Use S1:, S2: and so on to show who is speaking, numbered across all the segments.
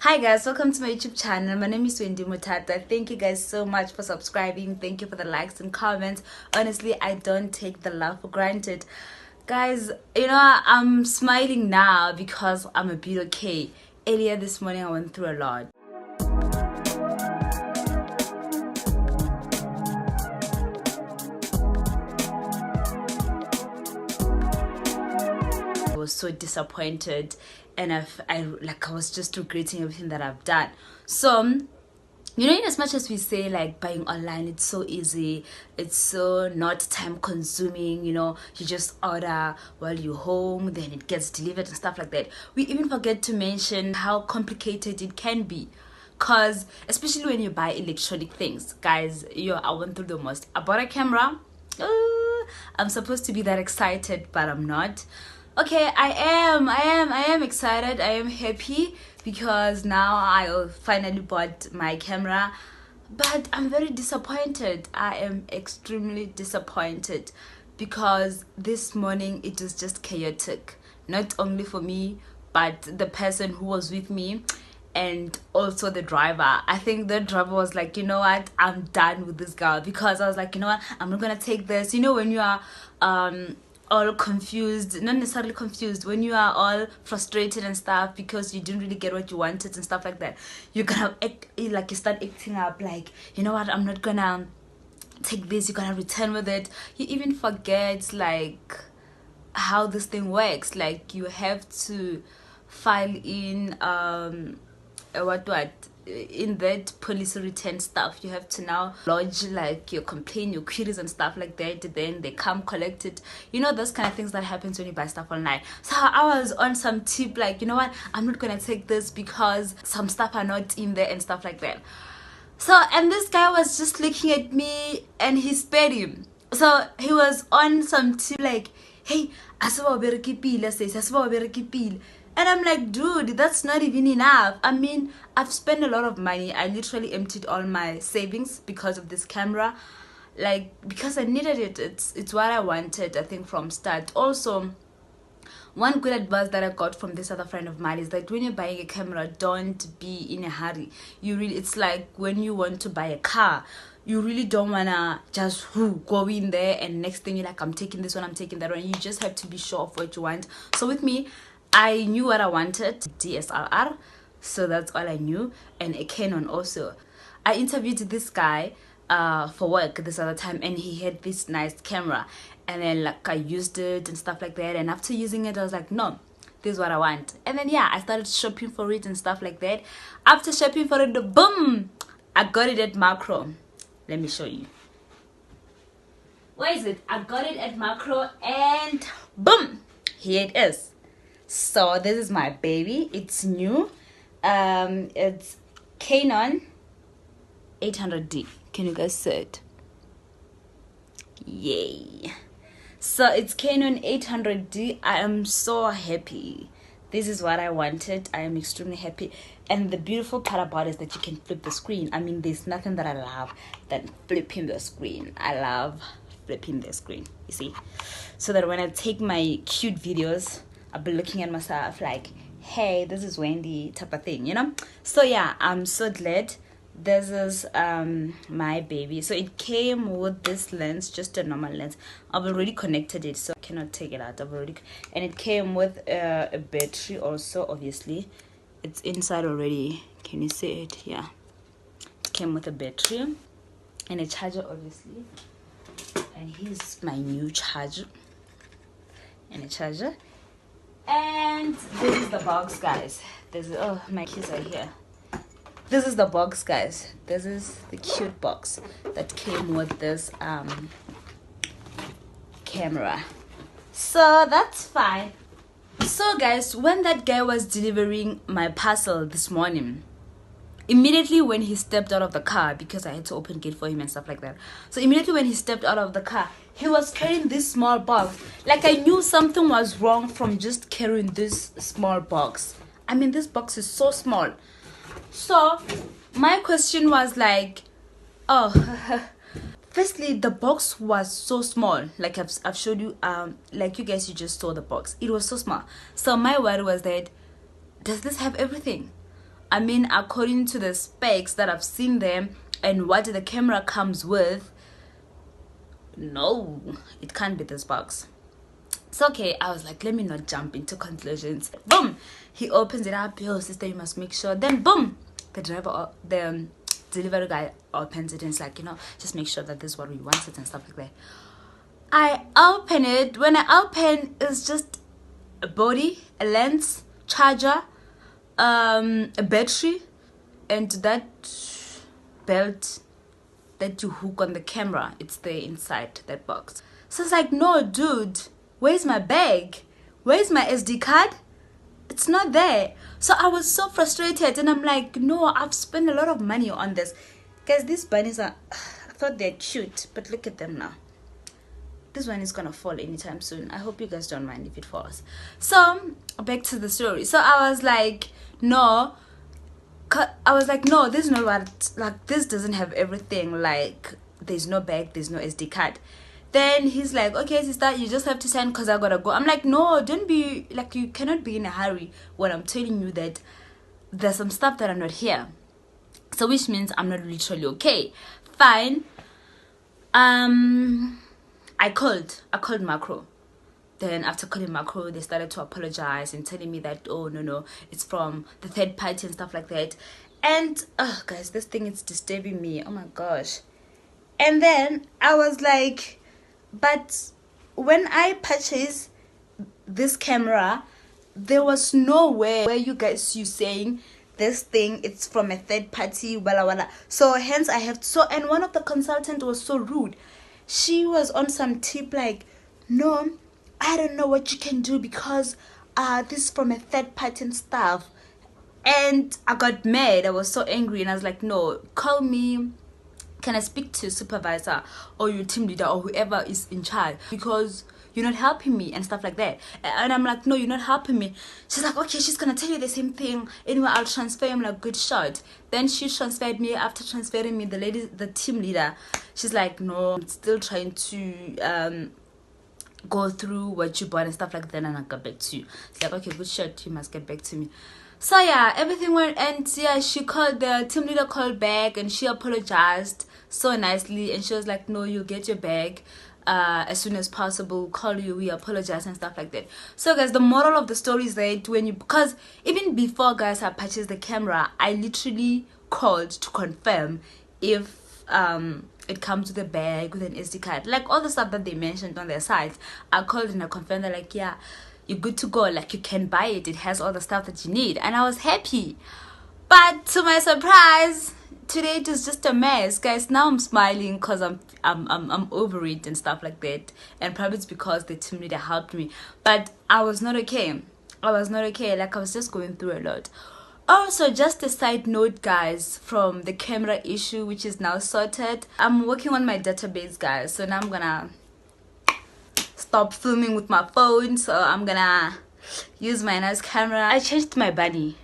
S1: Hi guys, welcome to my YouTube channel. My name is Wendy Mutata. Thank you guys so much for subscribing. Thank you for the likes and comments. Honestly, I don't take the love for granted. Guys, I'm smiling now because I'm a bit okay. Earlier this morning, I went through a lot. I was so disappointed, and I was just regretting everything that I've done. So in as much as we say like buying online, it's so easy, it's so not time consuming, you just order while you're home, then it gets delivered and stuff like that. We even forget to mention how complicated it can be, because especially when you buy electronic things, guys, I went through the most. I bought a camera. I'm supposed to be that excited, but I'm not. Okay, I am excited. I am happy because now I finally bought my camera, but I'm very disappointed. I am extremely disappointed because this morning it was just chaotic, not only for me but the person who was with me and also the driver. I think the driver was like, you know what, I'm done with this girl, because I was like, you know what, I'm not gonna take this. When you are all confused, not necessarily confused, when you are all frustrated and stuff because you didn't really get what you wanted and stuff like that, you're gonna act like, you start acting up like, you know what, I'm not gonna take this, you're gonna return with it. You even forget like how this thing works. Like, you have to file in what in that police return stuff. You have to now lodge like your complaint, your queries and stuff like that. Then they come collect it. Those kind of things that happens when you buy stuff online. So I was on some tip like, you know what, I'm not gonna take this because some stuff are not in there and stuff like that. So, and this guy was just looking at me and he spared him. So he was on some tip like, hey, and I'm like, dude, that's not even enough. I mean, I've spent a lot of money. I literally emptied all my savings because of this camera, like, because I needed it. It's what I wanted, I think, from start. Also, one good advice that I got from this other friend of mine is that when you're buying a camera, don't be in a hurry. It's like when you want to buy a car, you really don't wanna just go in there and next thing you're like, I'm taking this one, I'm taking that one. You just have to be sure of what you want. So with me, I knew what I wanted, DSLR, so that's all I knew, and a Canon also. I interviewed this guy for work this other time, and he had this nice camera, and then like I used it and stuff like that, and after using it I was like, no, this is what I want. And then I started shopping for it and stuff like that. After shopping for it, boom, I got it at Macro. Let me show you. Where is it? I got it at Macro, and boom, here it is. So this is my baby. It's new. It's Canon 800D. Can you guys see it? Yay. So it's Canon 800D. I am so happy. This is what I wanted. I am extremely happy. And the beautiful part about it is that you can flip the screen. I mean, there's nothing that I love than flipping the screen. I love flipping the screen, you see? So that when I take my cute videos, I'll be looking at myself like, hey, this is Wendy type of thing, So I'm so glad. This is my baby. So it came with this lens, just a normal lens. I've already connected it, so I cannot take it out. And it came with a battery also, obviously. It's inside already. Can you see it? Yeah. It came with a battery and a charger, obviously. And here's my new charger and a charger. And this is the box, guys. Oh, my kids are here. This is the box, guys. This is the cute box that came with this camera. So that's fine. So guys, when that guy was delivering my parcel this morning, immediately when he stepped out of the car, because I had to open gate for him and stuff like that. So immediately when he stepped out of the car, he was carrying this small box. Like, I knew something was wrong from just carrying this small box. I mean, this box is so small. So my question was like, oh, firstly, the box was so small. Like I've showed you, like you guys, you just saw the box. It was so small. So my worry was that, does this have everything? I mean, according to the specs that I've seen them and what the camera comes with, no, it can't be this box. It's okay. I was like, let me not jump into conclusions. Boom, he opens it up. Yo, sister, you must make sure. Then boom, the delivery guy opens it and it's like, you know, just make sure that this is what we wanted and stuff like that. I open it. When I open, it's just a body, a lens, charger, a battery, and that belt that you hook on the camera. It's there inside that box. So it's like, no, dude, where's my bag? Where's my SD card? It's not there. So I was so frustrated, and I'm like, no, I've spent a lot of money on this. Guys, these bunnies are, I thought they're cute, but look at them now. This one is gonna fall anytime soon. I hope you guys don't mind if it falls. So back to the story. So I was like, no, this is not what, like, this doesn't have everything. Like, there's no bag, there's no SD card. Then he's like, okay, sister, you just have to send because I gotta go. I'm like, no, don't be like, you cannot be in a hurry when I'm telling you that there's some stuff that are not here. So which means I'm not literally okay. Fine. I called Macro. Then after calling Macro, they started to apologize and telling me that, oh, no, it's from the third party and stuff like that. And, oh, guys, this thing is disturbing me. Oh, my gosh. And then I was like, but when I purchased this camera, there was nowhere where you saying this thing, it's from a third party, wala wala. So hence I have and one of the consultants was so rude. She was on some tip like, no, I don't know what you can do because this is from a third party and stuff. And I got mad. I was so angry and I was like, no, call me. Can I speak to supervisor or your team leader or whoever is in charge, because you're not helping me and stuff like that. And I'm like, no, you're not helping me. She's like, okay, she's gonna tell you the same thing. Anyway, I'll transfer you. I'm like, good shot. Then she transferred me. After transferring me, the team leader, she's like, no, I'm still trying to go through what you bought and stuff like that, and I'll get back to you. It's like, okay, good shot, you must get back to me. So yeah, everything went, and yeah, the team leader called back and she apologized so nicely, and she was like, no, you'll get your bag as soon as possible, call you, we apologize and stuff like that. So guys, the moral of the story is that because even before, guys, I purchased the camera, I literally called to confirm if it comes with a bag, with an SD card, like all the stuff that they mentioned on their sites. I called and I confirmed. They're like, yeah, you're good to go, like you can buy it, it has all the stuff that you need. And I was happy, but to my surprise, today it is just a mess, guys. Now I'm smiling because I'm over it and stuff like that, and probably it's because the team leader helped me, but I was not okay. Like, I was just going through a lot. Also, just a side note, guys, from the camera issue, which is now sorted, I'm working on my database, guys. So now I'm gonna stop filming with my phone, so I'm gonna use my nice camera. I changed my bunny,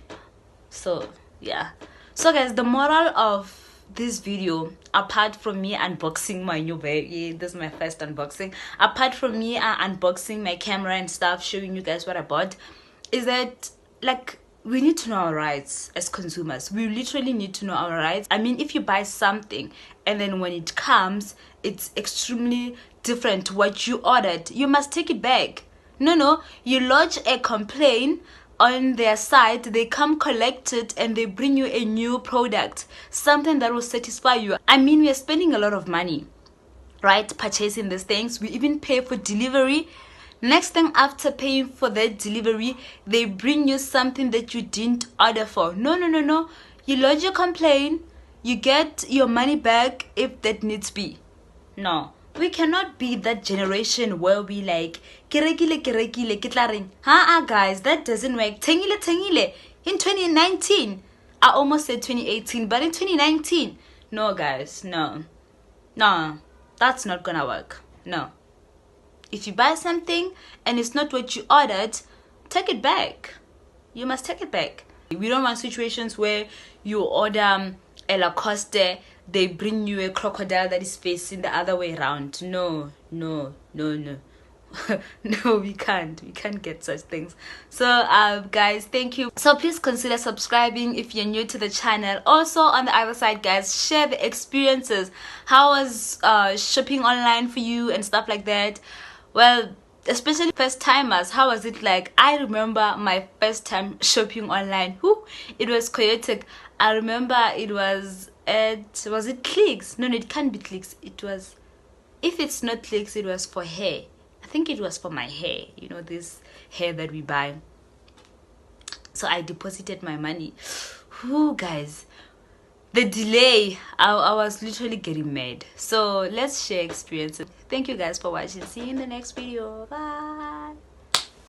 S1: so yeah. So guys, the moral of this video, apart from me unboxing my new baby, this is my first unboxing, apart from me unboxing my camera and stuff, showing you guys what I bought, is that, like, we need to know our rights as consumers. We literally need to know our rights. I mean, if you buy something and then when it comes, it's extremely different to what you ordered, you must take it back. No, you lodge a complaint on their site, they come collect it and they bring you a new product, something that will satisfy you. I mean, we are spending a lot of money, right, purchasing these things. We even pay for delivery. Next thing, after paying for that delivery, they bring you something that you didn't order for. No, you lodge your complaint, you get your money back if that needs be. No, we cannot be that generation where we like, guys, that doesn't work. Tengile in 2019. I almost said 2018, but in 2019, no, guys, no, that's not gonna work. No. If you buy something and it's not what you ordered, take it back. You must take it back. We don't want situations where you order a Lacoste, they bring you a crocodile that is facing the other way around. No. No, we can't get such things. So guys, thank you. So please consider subscribing if you're new to the channel. Also, on the other side, guys, share the experiences. How was shopping online for you and stuff like that? Well, especially first timers, how was it like? I remember my first time shopping online. Whoo, it was chaotic. I remember it was it Clicks? No, it can't be Clicks. It was, if it's not Clicks, it was for hair. I think it was for my hair, you know, this hair that we buy. So I deposited my money. Whoo, guys, the delay, I was literally getting mad. So let's share experiences. Thank you guys for watching. See you in the next video. Bye.